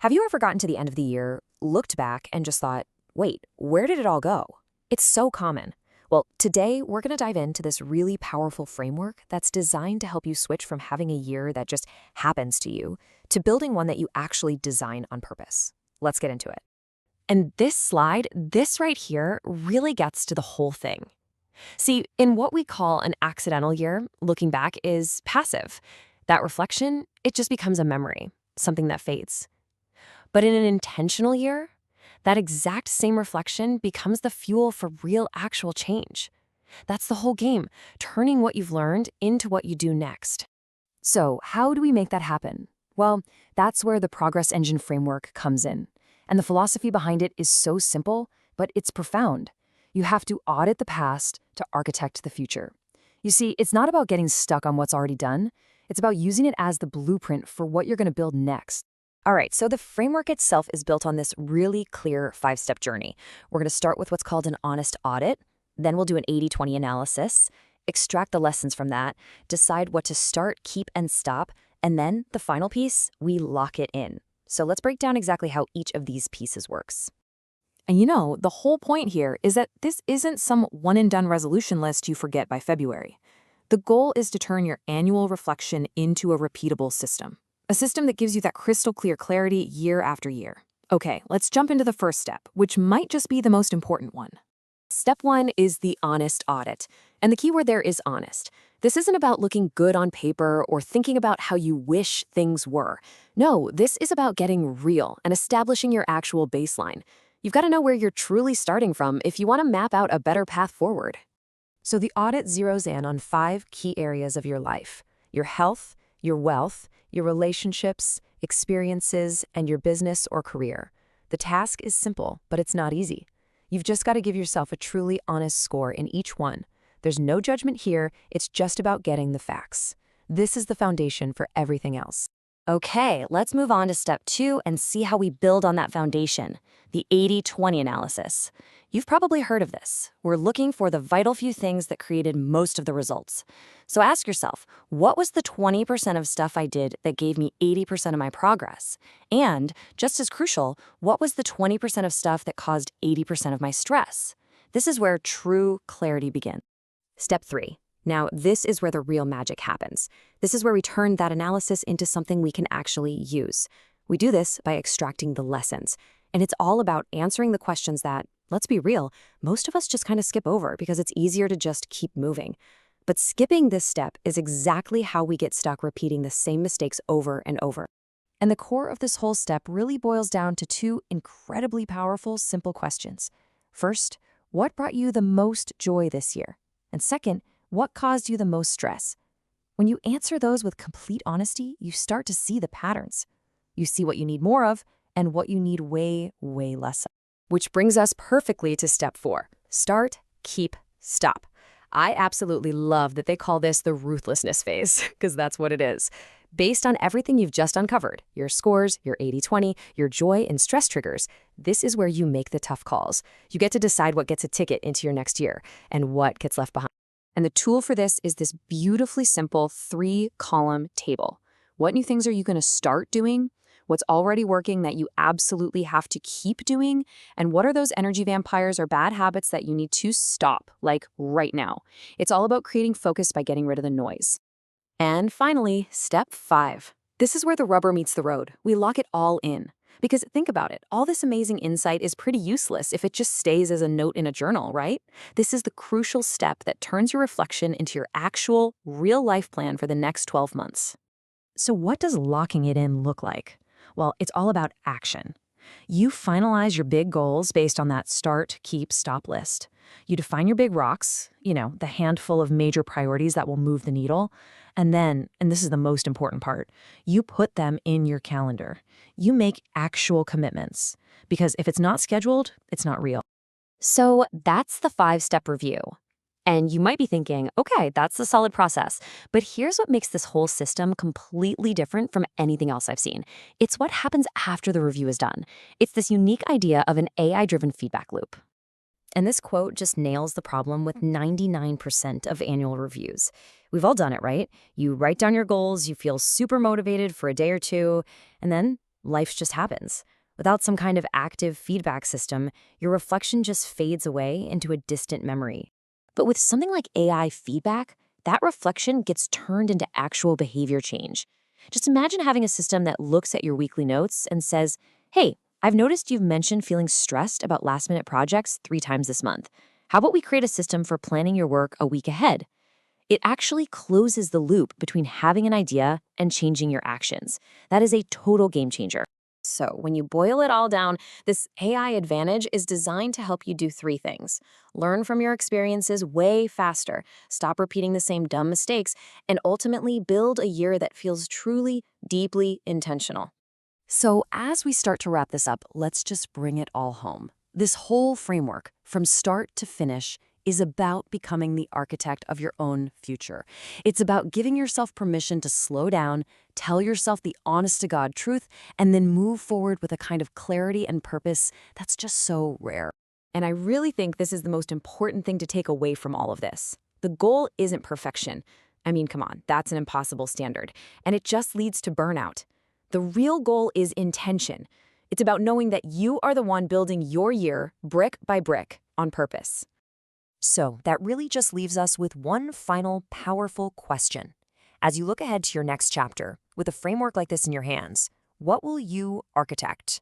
Have you ever gotten to the end of the year, looked back, and just thought, wait, where did it all go? It's so common. Well, today we're going to dive into this really powerful framework that's designed to help you switch from having a year that just happens to you to building one that you actually design on purpose. Let's get into it. And this right here, really gets to the whole thing. See, in what we call an accidental year, looking back is passive. That reflection, it just becomes a memory, something that fades. But in an intentional year, that exact same reflection becomes the fuel for real actual change. That's the whole game, turning what you've learned into what you do next. So how do we make that happen? Well, that's where the Progress Engine framework comes in. And the philosophy behind it is so simple, but it's profound. You have to audit the past to architect the future. You see, it's not about getting stuck on what's already done. It's about using it as the blueprint for what you're going to build next. All right, so the framework itself is built on this really clear 5-step journey. We're going to start with what's called an honest audit. Then we'll do an 80-20 analysis, extract the lessons from that, decide what to start, keep, and stop, and then the final piece, we lock it in. So let's break down exactly how each of these pieces works. And the whole point here is that this isn't some one-and-done resolution list you forget by February. The goal is to turn your annual reflection into a repeatable system. A system that gives you that crystal clear clarity year after year. Okay, let's jump into the first step, which might just be the most important one. Step 1 is the honest audit. And the key word there is honest. This isn't about looking good on paper or thinking about how you wish things were. No, this is about getting real and establishing your actual baseline. You've got to know where you're truly starting from if you want to map out a better path forward. So the audit zeroes in on 5 key areas of your life: your health, your wealth, your relationships, experiences, and your business or career. The task is simple, but it's not easy. You've just got to give yourself a truly honest score in each one. There's no judgment here, it's just about getting the facts. This is the foundation for everything else. Okay, let's move on to step 2 and see how we build on that foundation, the 80-20 analysis. You've probably heard of this. We're looking for the vital few things that created most of the results. So ask yourself, what was the 20% of stuff I did that gave me 80% of my progress? And, just as crucial, what was the 20% of stuff that caused 80% of my stress? This is where true clarity begins. Step 3. Now, this is where the real magic happens. This is where we turn that analysis into something we can actually use. We do this by extracting the lessons. And it's all about answering the questions that, let's be real, most of us just kind of skip over because it's easier to just keep moving. But skipping this step is exactly how we get stuck repeating the same mistakes over and over. And the core of this whole step really boils down to 2 incredibly powerful, simple questions. First, what brought you the most joy this year? And second, what caused you the most stress? When you answer those with complete honesty, you start to see the patterns. You see what you need more of and what you need way, way less of. Which brings us perfectly to step 4. Start, keep, stop. I absolutely love that they call this the ruthlessness phase, because that's what it is. Based on everything you've just uncovered, your scores, your 80-20, your joy and stress triggers, this is where you make the tough calls. You get to decide what gets a ticket into your next year and what gets left behind. And the tool for this is this beautifully simple 3-column table. What new things are you going to start doing? What's already working that you absolutely have to keep doing? And what are those energy vampires or bad habits that you need to stop, like right now? It's all about creating focus by getting rid of the noise. And finally, step 5. This is where the rubber meets the road. We lock it all in. Because think about it, all this amazing insight is pretty useless if it just stays as a note in a journal, right? This is the crucial step that turns your reflection into your actual, real-life plan for the next 12 months. So what does locking it in look like? Well, it's all about action. You finalize your big goals based on that start, keep, stop list. You define your big rocks, the handful of major priorities that will move the needle. And then, and this is the most important part, you put them in your calendar. You make actual commitments. Because if it's not scheduled, it's not real. So that's the 5-step review. And you might be thinking, okay, that's the solid process. But here's what makes this whole system completely different from anything else I've seen. It's what happens after the review is done. It's this unique idea of an AI-driven feedback loop. And this quote just nails the problem with 99% of annual reviews. We've all done it, right? You write down your goals, you feel super motivated for a day or two, and then life just happens. Without some kind of active feedback system, your reflection just fades away into a distant memory. But with something like AI feedback, that reflection gets turned into actual behavior change. Just imagine having a system that looks at your weekly notes and says, "Hey, I've noticed you've mentioned feeling stressed about last-minute projects 3 times this month. How about we create a system for planning your work a week ahead?" It actually closes the loop between having an idea and changing your actions. That is a total game changer. So, when you boil it all down, this AI advantage is designed to help you do 3 things: learn from your experiences way faster, stop repeating the same dumb mistakes, and ultimately build a year that feels truly, deeply intentional. So, as we start to wrap this up, let's just bring it all home. This whole framework, from start to finish, is about becoming the architect of your own future. It's about giving yourself permission to slow down, tell yourself the honest to God truth, and then move forward with a kind of clarity and purpose that's just so rare. And I really think this is the most important thing to take away from all of this. The goal isn't perfection. I mean, come on, that's an impossible standard. And it just leads to burnout. The real goal is intention. It's about knowing that you are the one building your year brick by brick on purpose. So, that really just leaves us with one final powerful question. As you look ahead to your next chapter, with a framework like this in your hands, what will you architect?